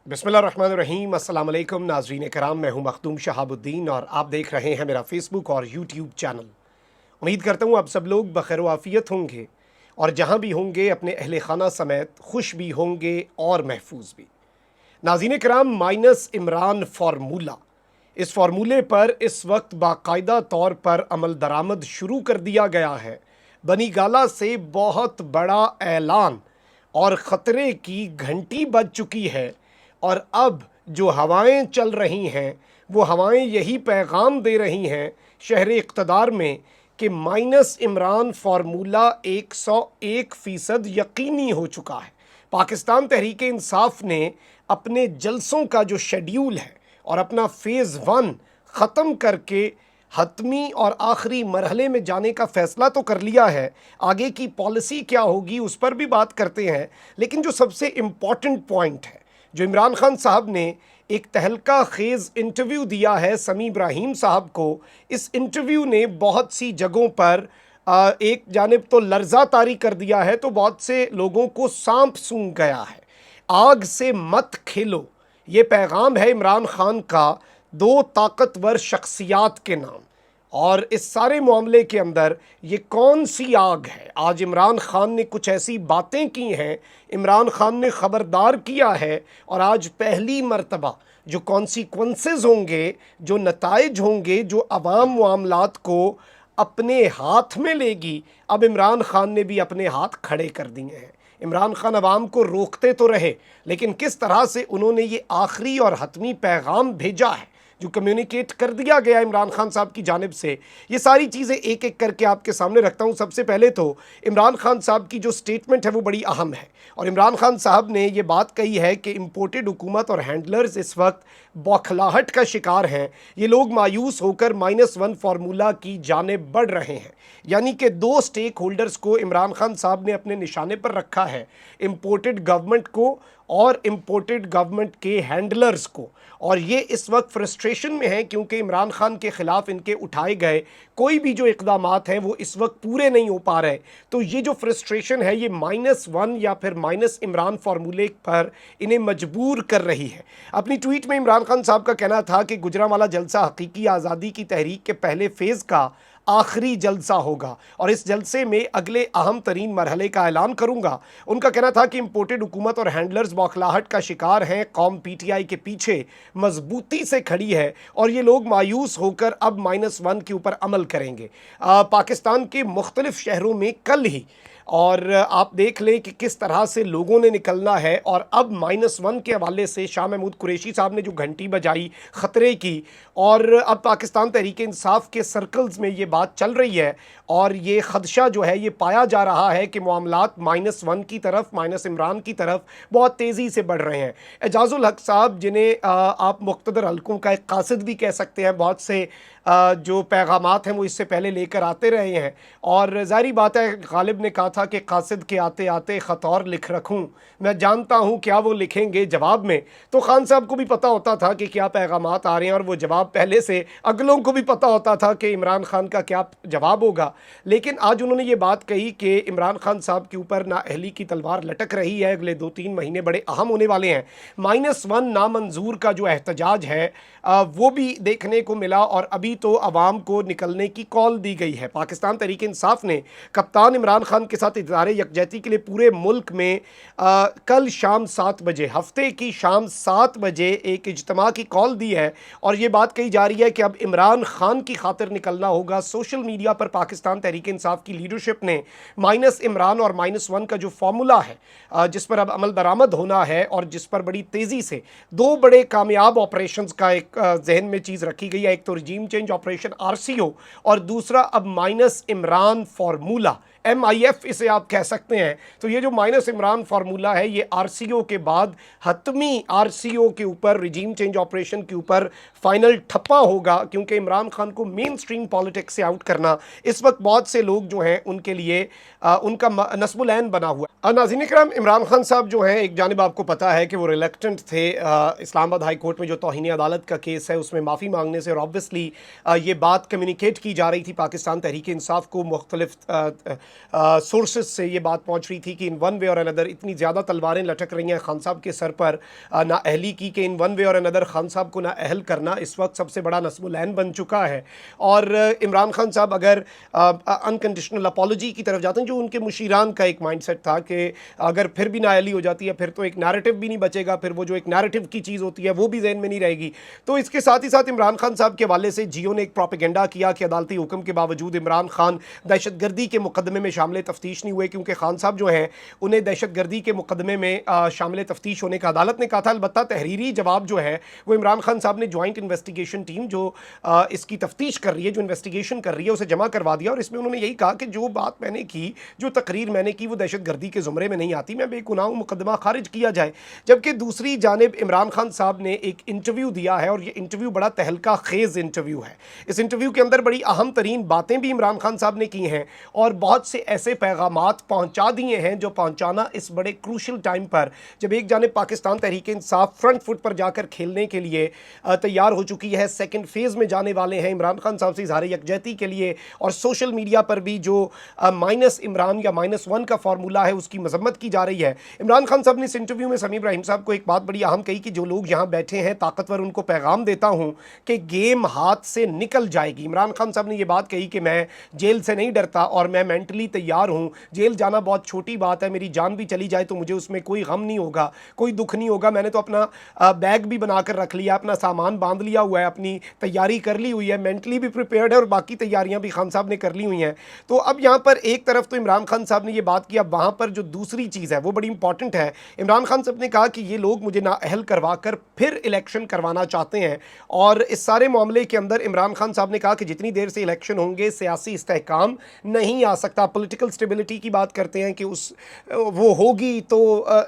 बिस्मिल्लाहिर्रहमानिर्रहीम। अस्सलाम वालेकुम नाज़रीन कराम, मैं हूं मखदूम शहाबुद्दीन और आप देख रहे हैं मेरा फेसबुक और यूट्यूब चैनल। उम्मीद करता हूं आप सब लोग बखैर आफ़ियत होंगे और जहां भी होंगे अपने अहले खाना समेत खुश भी होंगे और महफूज भी। नाज़रीन कराम, माइनस इमरान फार्मूला, इस फार्मूले पर इस वक्त बाकायदा तौर पर अमल दरामद शुरू कर दिया गया है। बनी गाला से बहुत बड़ा ऐलान और ख़तरे की घंटी बज चुकी है और अब जो हवाएं चल रही हैं वो हवाएं यही पैगाम दे रही हैं शहर इक़्तिदार में कि माइनस इमरान फार्मूला 101% यकीनी हो चुका है। पाकिस्तान तहरीक इंसाफ ने अपने जलसों का जो शेड्यूल है और अपना फ़ेज़ 1 ख़त्म करके हतमी और आखिरी मरहले में जाने का फ़ैसला तो कर लिया है। आगे की पॉलिसी क्या होगी उस पर भी बात करते हैं, लेकिन जो सबसे इम्पॉर्टेंट पॉइंट है, जो इमरान खान साहब ने एक तहलका खेज़ इंटरव्यू दिया है समी इब्राहिम साहब को, इस इंटरव्यू ने बहुत सी जगहों पर एक जानिब तो लर्जा तारी कर दिया है, तो बहुत से लोगों को सांप सूंघ गया है। आग से मत खेलो, ये पैगाम है इमरान खान का दो ताकतवर शख्सियात के नाम। और इस सारे मामले के अंदर ये कौन सी आग है? आज इमरान खान ने कुछ ऐसी बातें की हैं, इमरान खान ने ख़बरदार किया है और आज पहली मर्तबा जो कॉन्सिक्वेंसेस होंगे, जो नताइज होंगे, जो अवाम मामलात को अपने हाथ में लेगी, अब इमरान खान ने भी अपने हाथ खड़े कर दिए हैं। इमरान खान अवाम को रोकते तो रहे, लेकिन किस तरह से उन्होंने ये आखिरी और हतमी पैगाम भेजा है जो कम्युनिकेट कर दिया गया इमरान खान साहब की जानिब से, ये सारी चीज़ें एक एक करके आपके सामने रखता हूँ। सबसे पहले तो इमरान खान साहब की जो स्टेटमेंट है वो बड़ी अहम है और इमरान खान साहब ने ये बात कही है कि इम्पोर्टेड हुकूमत और हैंडलर्स इस वक्त बौखलाहट का शिकार हैं। ये लोग मायूस होकर -1 फार्मूला की जानिब बढ़ रहे हैं। यानी कि दो स्टेक होल्डर्स को इमरान खान साहब ने अपने निशाने पर रखा है, इम्पोर्टेड गवर्नमेंट को और इम्पोर्टेड गवर्नमेंट के हैंडलर्स को। और ये इस वक्त फ्रस्ट्रेशन में है क्योंकि इमरान खान के ख़िलाफ़ इनके उठाए गए कोई भी जो इक़दामात हैं वो इस वक्त पूरे नहीं हो पा रहे। तो ये जो फ्रस्ट्रेशन है ये -1 या फिर माइनस इमरान फार्मूले पर इन्हें मजबूर कर रही है। अपनी ट्वीट में इमरान खान साहब का कहना था कि गुजरांवाला जलसा हकीकी आज़ादी की तहरीक के पहले फ़ेज़ का आखिरी जलसा होगा और इस जलसे में अगले अहम तरीन मरहले का ऐलान करूंगा। उनका कहना था कि इम्पोर्टेड हुकूमत और हैंडलर्स बौखलाहट का शिकार हैं, कौम PTI के पीछे मजबूती से खड़ी है और ये लोग मायूस होकर अब -1 के ऊपर अमल करेंगे। पाकिस्तान के मुख्तलिफ शहरों में कल ही और आप देख लें कि किस तरह से लोगों ने निकलना है और अब -1 के हवाले से शाह महमूद कुरैशी साहब ने जो घंटी बजाई ख़तरे की, और अब पाकिस्तान तहरीक इंसाफ के सर्कल्स में ये बात चल रही है और ये ख़दशा जो है ये पाया जा रहा है कि मामलात -1 की तरफ, माइनस इमरान की तरफ बहुत तेज़ी से बढ़ रहे हैं। एजाज़ुल हक साहब, जिन्हें आप मुख्तदर हल्कों का एक कासिद भी कह सकते हैं, बहुत से जो पैगामात हैं वो इससे पहले लेकर आते रहे हैं और ज़ाहिर बात है गालिब ने कहा था कि कासिद के आते आते ख़त और लिख रखूँ, मैं जानता हूँ क्या वो लिखेंगे जवाब में। तो खान साहब को भी पता होता था कि क्या पैगामात आ रहे हैं और वो जवाब पहले से अगलों को भी पता होता था कि इमरान खान का क्या जवाब होगा। लेकिन आज उन्होंने ये बात कही कि इमरान खान साहब के ऊपर नाअहली की तलवार लटक रही है, अगले 2-3 महीने बड़े अहम होने वाले हैं। -1 नामंजूर का जो एहतजाज है वो भी देखने को मिला और अभी तो अवाम को निकलने की कॉल दी गई है। पाकिस्तान तहरीक इंसाफ ने कप्तान इमरान खान के साथ इदारे यकजहती के लिए पूरे मुल्क में कल शाम 7 बजे, हफ्ते की शाम 7 बजे एक इज्तिमा की कॉल दी है और ये बात कही जा रही है कि अब इमरान खान की खातिर निकलना होगा। सोशल मीडिया पर पाकिस्तान तहरीक इंसाफ की लीडरशिप ने माइनस इमरान और -1 का जो फार्मूला है जिस पर अब अमल दरामद होना है और जिस पर बड़ी तेज़ी से दो बड़े कामयाब ऑपरेशन का एक जहन में चीज़ रखी गई है। एक तो रिजीम चेंज ऑपरेशन RCO और दूसरा अब माइनस इमरान फार्मूला, MIF इसे आप कह सकते हैं। तो ये जो माइनस इमरान फार्मूला है ये RCO के बाद हतमी RCO के ऊपर, रिजीम चेंज ऑपरेशन के ऊपर फाइनल ठप्पा होगा क्योंकि इमरान खान को मेन स्ट्रीम पॉलिटिक्स से आउट करना इस वक्त बहुत से लोग जो हैं उनके लिए उनका नस्बुल-ऐन बना हुआ है। नाज़रीन इकराम, इमरान खान साहब जो हैं, एक जानिब आपको पता है कि वो रिलेक्टेंट थे इस्लामाबाद हाई कोर्ट में जो तौहीन अदालत का केस है उसमें माफ़ी मांगने से, और ऑब्वियसली ये बात कम्युनिकेट की जा रही थी पाकिस्तान तहरीक इंसाफ को मुख्तलिफ सोर्सेज से ये बात पहुंच रही थी कि इन वन वे और अनदर इतनी ज़्यादा तलवारें लटक रही हैं खान साहब के सर पर ना अहली की कि इन वन वे और अनदर खान साहब को ना अहल करना इस वक्त सबसे बड़ा नस्मुलैन बन चुका है। और इमरान खान साहब अगर अनकंडीशनल अपॉलॉजी की तरफ जाते हैं, जो उनके मुशीरान का एक माइंडसेट था कि अगर फिर भी नाअहली हो जाती है फिर तो एक नैरेटिव भी नहीं बचेगा, फिर वो जो एक नैरेटिव की चीज़ होती है वो भी जहन में नहीं रहेगी। तो इसके साथ ही साथ इमरान खान साहब के हवाले से जियो ने एक प्रोपेगेंडा किया कि अदालती हुक्म के बावजूद इमरान खान दहशतगर्दी के मुकदमे में शामिल तफ्तीश नहीं हुए, क्योंकि खान साहब जो हैं उन्हें दहशतगर्दी के मुकदमे में शामिल तफ्तीश होने का अदालत ने कहा था। अलबत्ता तहरीरी जवाब जो है वो इमरान खान साहब ने ज्वाइंट इन्वेस्टिगेशन टीम जो इसकी तफ्तीश कर रही है, जो इन्वेस्टिगेशन कर रही है, उसे जमा करवा दिया। और इसमें उन्होंने यही कहा कि जो बात मैंने की, जो तकरीर मैंने की, वो दहशतगर्दी के ज़ुमरे में नहीं आती, मैं बेगुनाह हूं, मुकदमा खारिज किया जाए। जबकि दूसरी जानिब इमरान खान साहब ने एक इंटरव्यू दिया है और ये इंटरव्यू बड़ा तहलका खेज इंटरव्यू है। इस इंटरव्यू के अंदर बड़ी अहम तरीन बातें भी इमरान खान साहब ने की हैं और बहुत से ऐसे पैगामात पहुंचा दिए हैं जो पहुंचाना इस बड़े क्रूशल टाइम पर, जब एक जानिब पाकिस्तान तहरीक इंसाफ फ्रंट फुट पर जाकर खेलने के लिए तैयार हो चुकी है, सेकंड फेज़ में जाने वाले हैं, इमरान खान साहब से इज़हार यकजहती के लिए और सोशल मीडिया पर भी जो माइनस इमरान या -1 का फार्मूला है उसकी मजम्मत की जा रही है। इमरान खान साहब ने इस इंटरव्यू में समी इब्राहिम साहब को एक बात बड़ी अहम कही कि जो लोग यहाँ बैठे हैं ताकतवर, उनको पैगाम देता हूँ कि गेम हाथ से निकल जाएगी। इमरान खान साहब ने ये बात कही कि मैं जेल से नहीं डरता और मैं मेंटली तैयार हूँ, जेल जाना बहुत छोटी बात है, मेरी जान भी चली जाए तो मुझे उसमें कोई गम नहीं होगा, कोई दुख नहीं होगा। मैंने तो अपना बैग भी बना कर रख लिया, अपना सामान बांध लिया हुआ है, अपनी तैयारी कर ली हुई है, मेंटली भी प्रिपेयर्ड है और बाकी तैयारियां भी खान साहब ने कर ली हुई हैं। तो अब यहाँ पर एक तरफ तो इमरान खान साहब ने ये बात की, अब वहाँ पर जो दूसरी चीज़ है वो बड़ी इंपॉर्टेंट है। इमरान खान साहब ने कहा कि ये लोग मुझे नाअहल करवा कर फिर इलेक्शन करवाना चाहते हैं और इस सारे मामले के अंदर इमरान खान साहब ने कहा कि जितनी देर से इलेक्शन होंगे सियासी इस्तेहकाम नहीं आ सकता। पॉलिटिकल स्टेबिलिटी की बात करते हैं कि वो होगी तो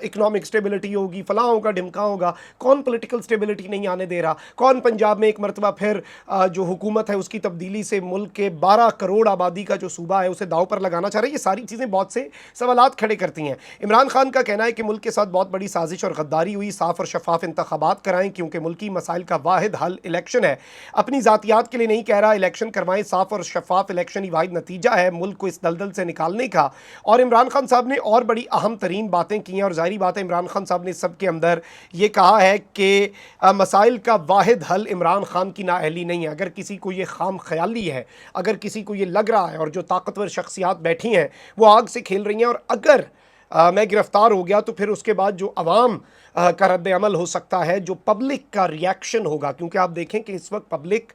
इकोनॉमिक स्टेबिलिटी होगी, फलां होगा, ढिमका होगा। कौन पॉलिटिकल स्टेबिलिटी नहीं आने दे रहा? कौन पंजाब में एक मरतबा फिर जो हुकूमत है उसकी तब्दीली से मुल्क के 12 करोड़ आबादी का जो सूबा है उसे दाव पर लगाना चाह रहे हैं? ये सारी चीज़ें बहुत से सवालात खड़े करती हैं। इमरान खान का कहना है कि मुल्क के साथ बहुत बड़ी साजिश और गद्दारी हुई, साफ़ और शफाफ इंतखाबात कराएं क्योंकि मुल्की मसाइल का वाहिद हल इलेक्शन है। अपनी ज़ातियात के लिए नहीं कह रहा, इलेक्शन करवाएं, साफ़ और शफाफ इलेक्शन ही वाहिद नतीजा है मुल्क को इस दलदल से निकालने का। और इमरान खान साहब ने और बड़ी अहम तरीन बातें की हैं और ज़ाहिर बात है इमरान खान साहब ने सबके अंदर ये कहा है कि मसाइल का वाहिद हल इमरान खान की नाअहली नहीं है। अगर किसी को ये खाम ख्याली है, अगर किसी को ये लग रहा है और जो ताकतवर शख्सियात बैठी हैं वो आग से खेल रही हैं और अगर मैं गिरफ्तार हो गया तो फिर उसके बाद जो अवाम का रद्द अमल हो सकता है, जो पब्लिक का रिएक्शन होगा, क्योंकि आप देखें कि इस वक्त पब्लिक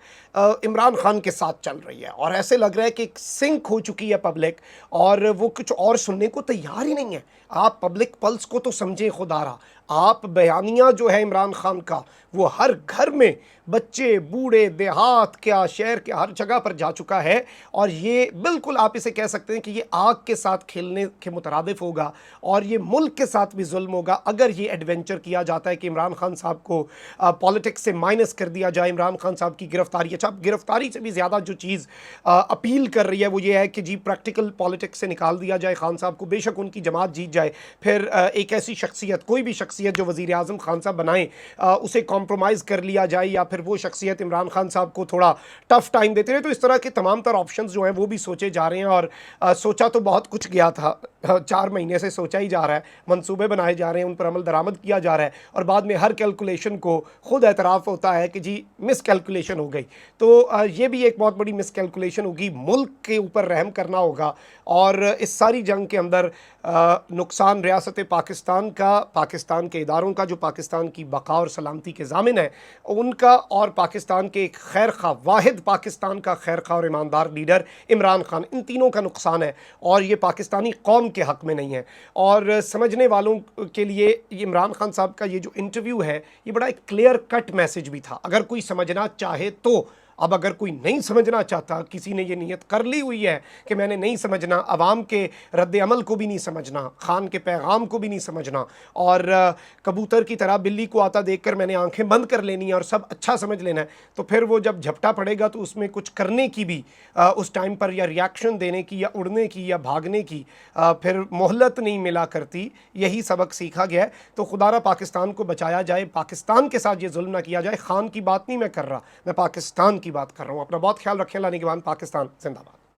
इमरान खान के साथ चल रही है और ऐसे लग रहा है कि एक सिंक हो चुकी है पब्लिक और वो कुछ और सुनने को तैयार ही नहीं है। आप पब्लिक पल्स को तो समझें खुदारा, आप बयानिया जो है इमरान खान का वो हर घर में बच्चे बूढ़े देहात क्या शहर के हर जगह पर जा चुका है और ये बिल्कुल आप इसे कह सकते हैं कि ये आग के साथ खेलने के मुतरादिफ होगा और ये मुल्क के साथ भी जुल्म होगा अगर ये एडवेंचर किया जाता है कि इमरान खान साहब को पॉलिटिक्स से माइनस कर दिया जाए, इमरान खान साहब की गिरफ्तारी। अच्छा, गिरफ्तारी से भी ज़्यादा जो चीज़ अपील कर रही है वो ये है कि जी प्रैक्टिकल पॉलिटिक्स से निकाल दिया जाए खान साहब को, बेशक उनकी जमात जीत जाए, फिर एक ऐसी शख्सियत, कोई भी शख्सियत जो वज़ीर आज़म खान साहब बनाएं उसे कॉम्प्रोमाइज़ कर लिया जाए या फिर वो शख्सियत इमरान खान साहब को थोड़ा टफ टाइम देते रहे। तो इस तरह के तमाम तर ऑप्शंस जो हैं वो भी सोचे जा रहे हैं और सोचा तो बहुत कुछ गया था, 4 महीने से सोचा ही जा रहा है, मंसूबे बनाए जा रहे हैं, उन पर अमल दरामद किया जा रहा है और बाद में हर कैलकुलेशन को खुद एतराफ़ होता है कि जी मिस कैलकुलेशन हो गई। तो ये भी एक बहुत बड़ी मिस कैलकुलेशन होगी, मुल्क के ऊपर रहम करना होगा और इस सारी जंग के अंदर नुकसान रियासत पाकिस्तान का, पाकिस्तान के इदारों का जो पाकिस्तान की बका और सलामती के ज़ामिन है उनका और पाकिस्तान के एक खैर खा, वाहिद पाकिस्तान का खैर खा और ईमानदार लीडर इमरान खान, इन तीनों का नुकसान है और ये पाकिस्तानी कौम के हक़ में नहीं है। और समझने वालों के लिए इमरान खान साहब का ये जो इंटरव्यू है ये बड़ा एक क्लियर कट मैसेज भी था, अगर कोई समझना चाहे तो। अब अगर कोई नहीं समझना चाहता, किसी ने ये नीयत कर ली हुई है कि मैंने नहीं समझना, अवाम के रद्द अमल को भी नहीं समझना, खान के पैगाम को भी नहीं समझना और कबूतर की तरह बिल्ली को आता देखकर मैंने आंखें बंद कर लेनी है और सब अच्छा समझ लेना है, तो फिर वो जब झपटा पड़ेगा तो उसमें कुछ करने की भी उस टाइम पर या रिएक्शन देने की या उड़ने की या भागने की फिर मोहलत नहीं मिला करती। यही सबक सीखा गया है। तो खुदारा पाकिस्तान को बचाया जाए, पाकिस्तान के साथ ये जुल्म ना किया जाए। खान की बात नहीं मैं कर रहा, मैं पाकिस्तान की बात कर रहा हूँ। अपना बहुत ख्याल रखें। लाने के बाद पाकिस्तान जिंदाबाद।